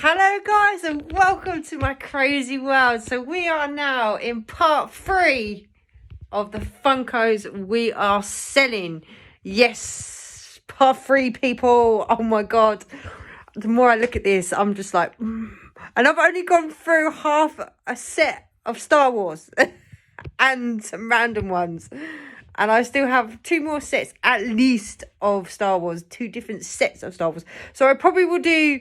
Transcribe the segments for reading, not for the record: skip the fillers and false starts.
Hello guys and welcome to my crazy world. So we are now in part 3 of the Funkos we are selling. Yes, part 3 people. Oh my god. The more I look at this, I'm just like and I've only gone through half a set of Star Wars and some random ones. And I still have 2 more sets at least of Star Wars, 2 different sets of Star Wars. So I probably will do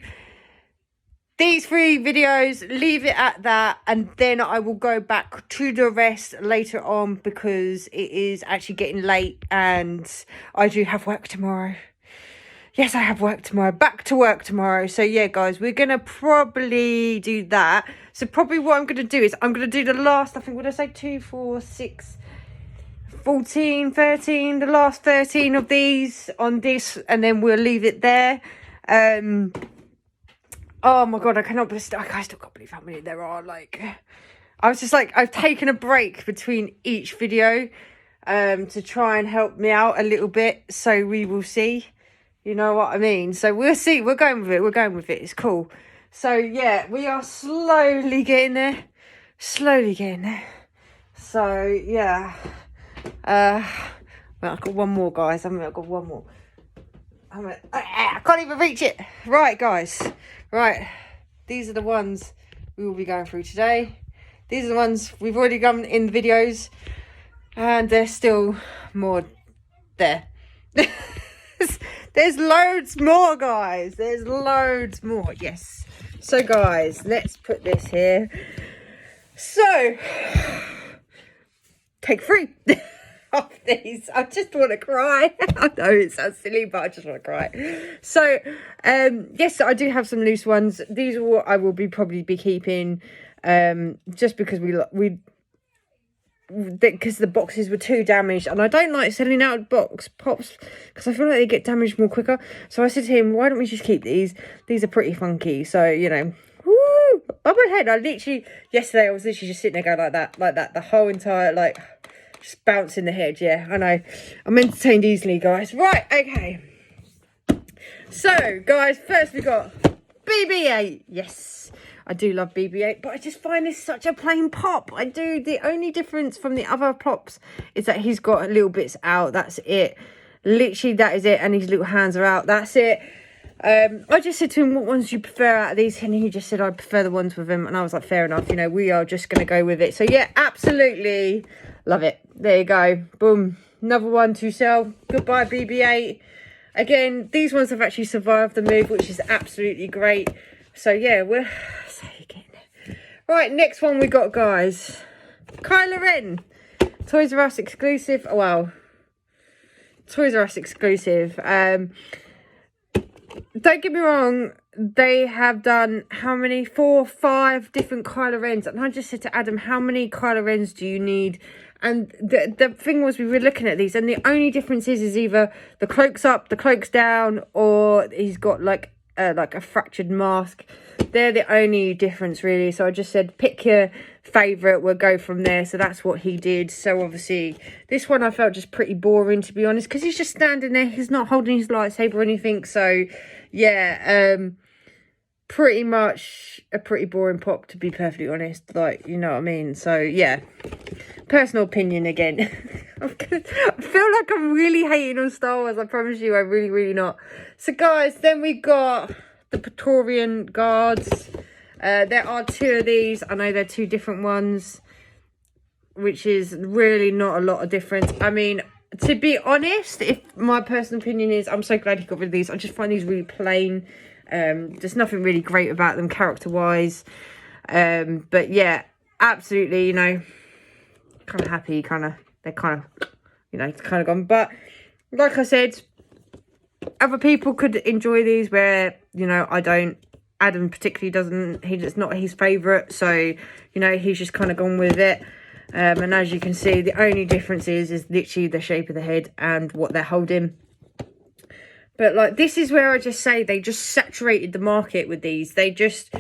these 3 videos, leave it at that, and then I will go back to the rest later on because it is actually getting late and I do have work tomorrow. Yes, I have work tomorrow. Back to work tomorrow. So yeah, guys, we're going to probably do that. So probably what I'm going to do is I'm going to do the last, I think, what did I say? 2, 4, 6, 14, 13, the last 13 of these on this, and then we'll leave it there. Oh my god, I still can't believe how many there are. Like, I was just like, I've taken a break between each video to try and help me out a little bit. So we will see, you know what I mean? So we'll see. We're going with it. It's cool. So yeah, we are slowly getting there. So yeah. Well, I've got one more, guys. I've got one more. I can't even reach it. Right, guys. Right. These are the ones we will be going through today. These are the ones we've already done in the videos. And there's still more there. There's loads more, guys. There's loads more. Yes. So, guys, let's put this here. So, take 3. Of these. I just want to cry. I know it sounds silly, but I just want to cry. So yes, I do have some loose ones. These are what I will probably be keeping, just because because the boxes were too damaged, and I don't like selling out box pops because I feel like they get damaged more quicker. So I said to him, why don't we just keep these are pretty funky. So, you know, woo, bubble head. Yesterday I was literally just sitting there going like that the whole entire, like, just bouncing the head. Yeah, I know. I'm entertained easily, guys. Right, okay. So, guys, first we got BB-8. Yes, I do love BB-8, but I just find this such a plain pop. I do. The only difference from the other pops is that he's got little bits out. That's it. Literally, that is it. And his little hands are out. That's it. I just said to him, what ones do you prefer out of these? And he just said, I prefer the ones with him. And I was like, fair enough. You know, we are just going to go with it. So, yeah, absolutely love it. There you go. Boom. Another one to sell. Goodbye, BB-8. Again, these ones have actually survived the move, which is absolutely great. So, yeah, we're getting there. Right, next one we got, guys. Kylo Ren. Toys R Us exclusive. Oh, wow. Toys R Us exclusive. Don't get me wrong, they have done how many? 4 or 5 different Kylo Rens. And I just said to Adam, how many Kylo Rens do you need? And the thing was, we were looking at these, and the only difference is either the cloak's up, the cloak's down, or he's got like a fractured mask. They're the only difference, really. So I just said, pick your favourite, we'll go from there. So that's what he did. So obviously, this one I felt just pretty boring, to be honest, because he's just standing there. He's not holding his lightsaber or anything. So, yeah, pretty much a pretty boring pop, to be perfectly honest. Like, you know what I mean? So, yeah. Personal opinion again. I feel like I'm really hating on Star Wars. I promise you, I'm really, really not. So, guys, then we got the Praetorian Guards. There are 2 of these. I know they're 2 different ones, which is really not a lot of difference. I mean, to be honest, if my personal opinion is, I'm so glad he got rid of these. I just find these really plain. There's nothing really great about them character-wise. But yeah, absolutely, you know, kind of happy, they're kind of, you know, it's kind of gone. But like I said, other people could enjoy these where, you know, I don't. Adam particularly doesn't. It's not his favourite, so, you know, he's just kind of gone with it. And as you can see, the only difference is literally the shape of the head and what they're holding. But, like, this is where I just say they just saturated the market with these. They just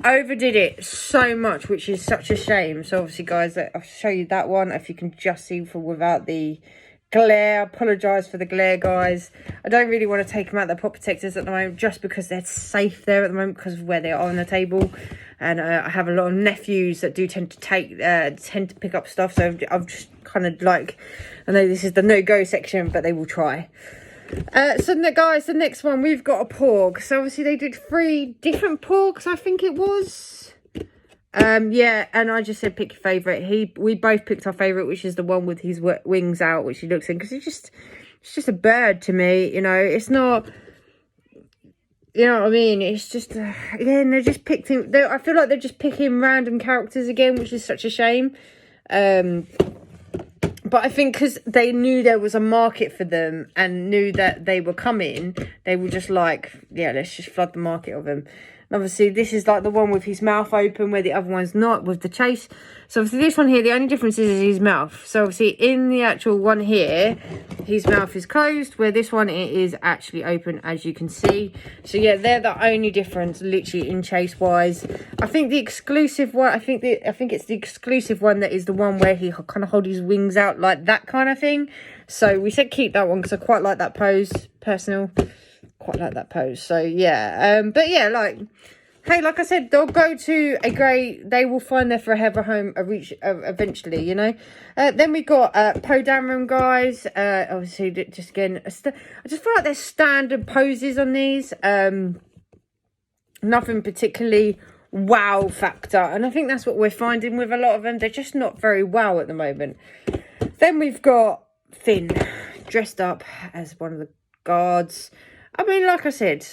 overdid it so much, which is such a shame. So, obviously, guys, I'll show you that one if you can just see without the glare. Apologise for the glare, guys. I don't really want to take them out of the pop protectors at the moment, just because they're safe there at the moment because of where they are on the table. And I have a lot of nephews that do tend to pick up stuff, so I've just kind of like, I know this is the no-go section, but they will try. So guys, the next one, we've got a porg. So obviously they did 3 different porgs, I think it was. Yeah, and I just said pick your favourite. We both picked our favourite, which is the one with his wings out, which he looks in, because it's just a bird to me, you know. It's not, you know what I mean? It's just, again, they're just picking, I feel like they're just picking random characters again, which is such a shame. But I think because they knew there was a market for them and knew that they were coming, they were just like, yeah, let's just flood the market of them. And obviously, this is like the one with his mouth open, where the other one's not, with the chase. So obviously, this one here, the only difference is his mouth. So obviously, in the actual one here, his mouth is closed, where this one, it is actually open, as you can see. So yeah, they're the only difference, literally, in chase-wise. I think the exclusive one, I think it's the exclusive one that is the one where he kind of holds his wings out like that kind of thing. So we said keep that one, because I quite like that pose, quite like that pose. So yeah, but yeah, like, hey, like I said, they'll go to a great, they will find their forever home eventually, you know. Then we got Poe Dameron, guys. Obviously, just again, I just feel like there's standard poses on these. Nothing particularly wow factor, and I think that's what we're finding with a lot of them. They're just not very wow at the moment. Then we've got Finn dressed up as one of the guards. I mean, like I said,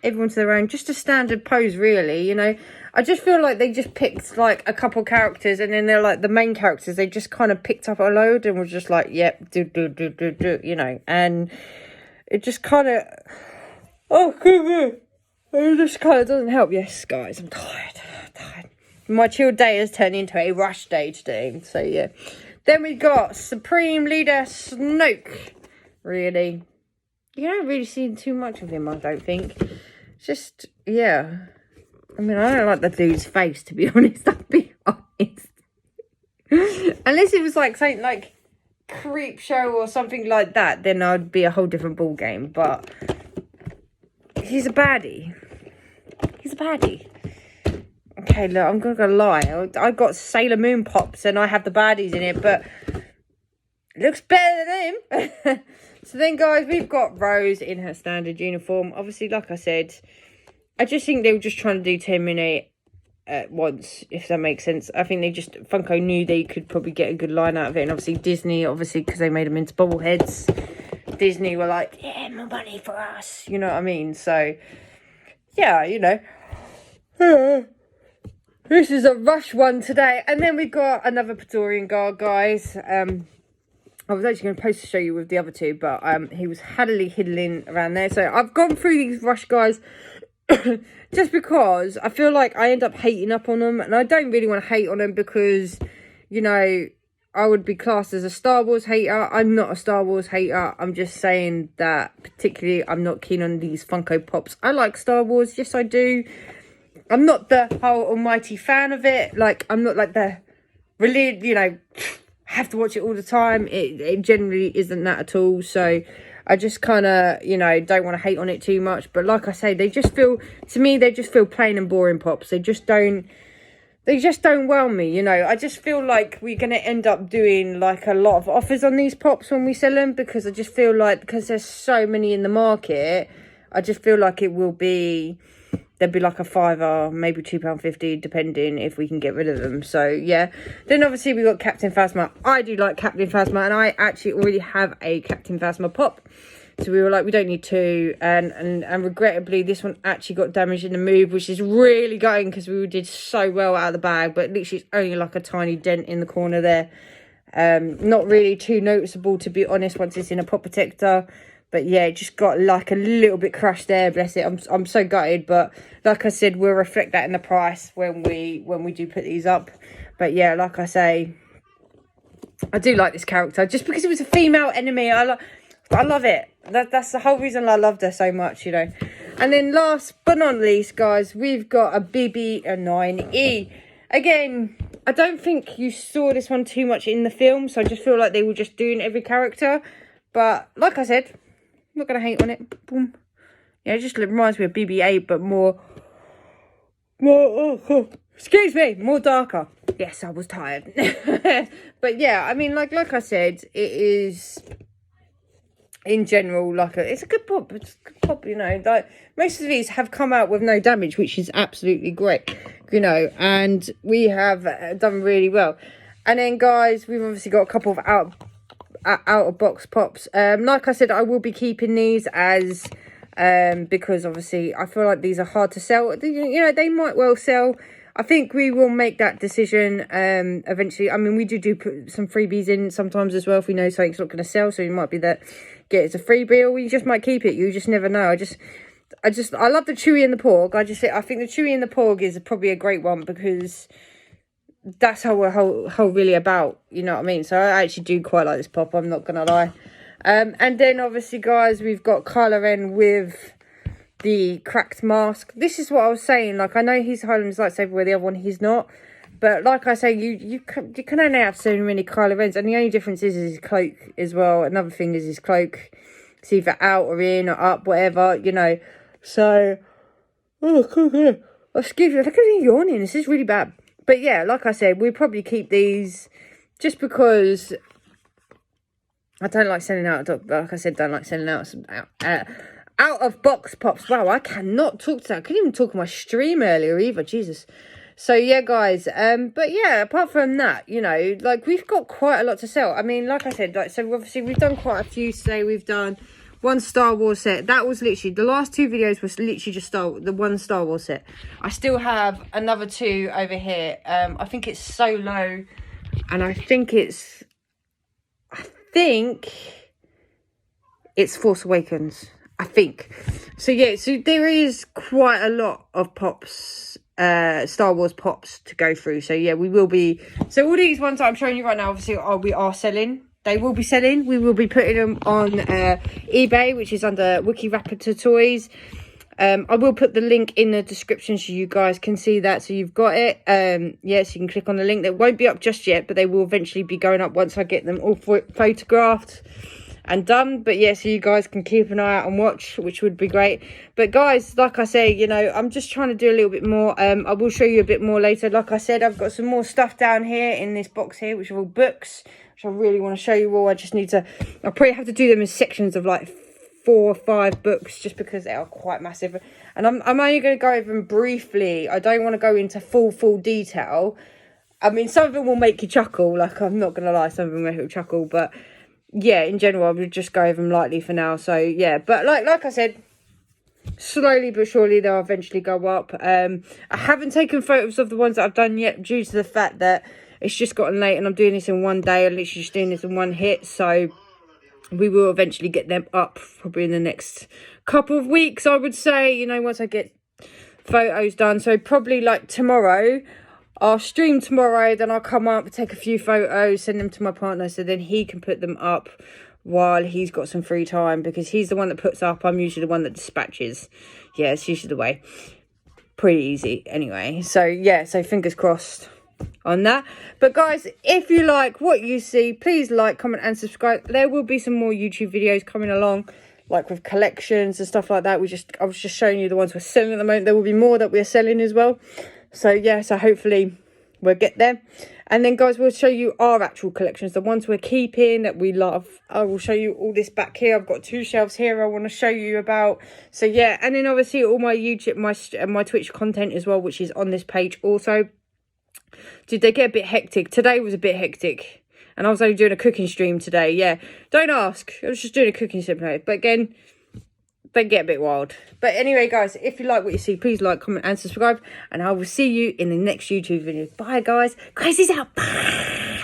everyone to their own, just a standard pose, really, you know. I just feel like they just picked like a couple characters, and then they're like the main characters, they just kind of picked up a load and was just like, yep, do, you know. And it just kind of, it just kind of doesn't help. Yes, guys, I'm tired. My chill day has turned into a rush day today, so yeah. Then we got Supreme Leader Snoke. Really, you don't really see too much of him, I don't think. Just, yeah. I mean, I don't like the dude's face, to be honest. I'll be honest. Unless it was like something like Creep Show or something like that, then I'd be a whole different ball game. But he's a baddie. He's a baddie. Okay, look, I'm gonna lie. I got Sailor Moon pops and I have the baddies in it, but it looks better than him. So then, guys, we've got Rose in her standard uniform. Obviously, like I said, I just think they were just trying to do 10 minutes at once, if that makes sense. I think Funko knew they could probably get a good line out of it. And obviously, Disney, because they made them into bobbleheads, Disney were like, yeah, more money for us. You know what I mean? So, yeah, you know. This is a rush one today. And then we've got another Praetorian Guard, guys. I was actually going to post to show you with the other two, but he was hiddling around there. So I've gone through these rush guys just because I feel like I end up hating up on them. And I don't really want to hate on them because, you know, I would be classed as a Star Wars hater. I'm not a Star Wars hater. I'm just saying that particularly I'm not keen on these Funko Pops. I like Star Wars. Yes, I do. I'm not the whole almighty fan of it. Like, I'm not like the really, you know, have to watch it all the time. It generally isn't that at all. So I just kind of, you know, don't want to hate on it too much. But like I say, they just feel, to me, they just feel plain and boring pops. They just don't wow me, you know. I just feel like we're going to end up doing like a lot of offers on these pops when we sell them, because I just feel like, because there's so many in the market, I just feel like it will be, there'd be like a £5, maybe £2.50, depending if we can get rid of them. So, yeah. Then, obviously, we got Captain Phasma. I do like Captain Phasma, and I actually already have a Captain Phasma pop. So, we were like, we don't need two. And regrettably, this one actually got damaged in the move, which is really gutting because we did so well out of the bag. But literally, it's only like a tiny dent in the corner there. Not really too noticeable, to be honest, once it's in a pop protector. But yeah, it just got like a little bit crushed there, bless it. I'm so gutted, but like I said, we'll reflect that in the price when we do put these up. But yeah, like I say, I do like this character just because it was a female enemy. I love it. That's the whole reason I loved her so much, you know. And then last but not least, guys, we've got a BB9E. Again, I don't think you saw this one too much in the film, so I just feel like they were just doing every character. But like I said, I'm not going to hate on it. Boom. Yeah, it just reminds me of BB-8, but more, excuse me, more darker. Yes, I was tired. But yeah, I mean, like I said, it is, in general, it's a good pop. It's a good pop, you know. Like, most of these have come out with no damage, which is absolutely great, you know. And we have done really well. And then, guys, we've obviously got a couple of out of box pops. Like I said, I will be keeping these as because obviously I feel like these are hard to sell. You know, they might well sell. I think we will make that decision eventually. I mean, we do put some freebies in sometimes as well if we know something's not going to sell. So it might be that get it as a freebie, or you just might keep it. You just never know. I love the Chewy and the Porg. I think the Chewy and the Porg is probably a great one because that's how we're whole really about, you know what I mean? So I actually do quite like this pop, I'm not gonna lie. And then obviously, guys, we've got Kylo Ren with the cracked mask. This is what I was saying, like, I know he's holding his lightsaber where the other one he's not, but like I say, you can only have so many Kylo Rens, and the only difference is his cloak as well. Another thing is his cloak, it's either out or in or up, whatever, you know. So excuse me, look at me yawning, this is really bad. But yeah, like I said, we'll probably keep these just because I don't like selling out. Like I said, don't like selling out of box pops. Wow, I cannot talk to that. I couldn't even talk on my stream earlier either. Jesus. So yeah, guys. But yeah, apart from that, you know, like we've got quite a lot to sell. I mean, like I said, like so obviously we've done quite a few today. We've done one Star Wars set. That was literally the last two videos was literally just the one Star Wars set. I still have another two over here. I think it's Solo, and I think it's Force Awakens. I think so. Yeah, so there is quite a lot of pops, Star Wars pops to go through. So yeah, we will be. So all these ones that I'm showing you right now, obviously, we are selling. They will be selling. We will be putting them on eBay, which is under Wiki Raptor Toys. I will put the link in the description so you guys can see that. So you've got it. Yes, you can click on the link. They won't be up just yet, but they will eventually be going up once I get them all photographed and done. But yeah, so you guys can keep an eye out and watch, which would be great. But guys, like I say, you know, I'm just trying to do a little bit more. I will show you a bit more later. Like I said, I've got some more stuff down here in this box here, which are all books, which I really want to show you all. I just need to, I'll probably have to do them in sections of like 4 or 5 books, just because they are quite massive. And I'm only going to go over them briefly. I don't want to go into full detail. I mean, some of them will make you chuckle, like, I'm not going to lie, some of them will make you chuckle, but yeah, in general, I would just go over them lightly for now. So yeah, but like I said, slowly but surely they'll eventually go up. I haven't taken photos of the ones that I've done yet, due to the fact that it's just gotten late and I'm doing this in one day. I'm literally just doing this in one hit, so we will eventually get them up probably in the next couple of weeks, I would say, you know, once I get photos done. So probably like tomorrow, I'll stream tomorrow, then I'll come up, take a few photos, send them to my partner so then he can put them up while he's got some free time, because he's the one that puts up. I'm usually the one that dispatches. Yeah, it's usually the way. Pretty easy anyway. So yeah, so fingers crossed on that. But guys, if you like what you see, please like, comment and subscribe. There will be some more YouTube videos coming along, like with collections and stuff like that. I was just showing you the ones we're selling at the moment. There will be more that we're selling as well. So yeah, so hopefully we'll get there. And then guys, we'll show you our actual collections, the ones we're keeping that we love. I will show you all this back here. I've got 2 shelves here I want to show you about. So yeah, and then obviously all my YouTube, my Twitch content as well, which is on this page also. Did they get a bit hectic? Today was a bit hectic. And I was only doing a cooking stream today. Yeah, don't ask. I was just doing a cooking stream today. But again, they get a bit wild. But anyway, guys, if you like what you see, please like, comment and subscribe. And I will see you in the next YouTube video. Bye, guys. Guys, he's out. Bye.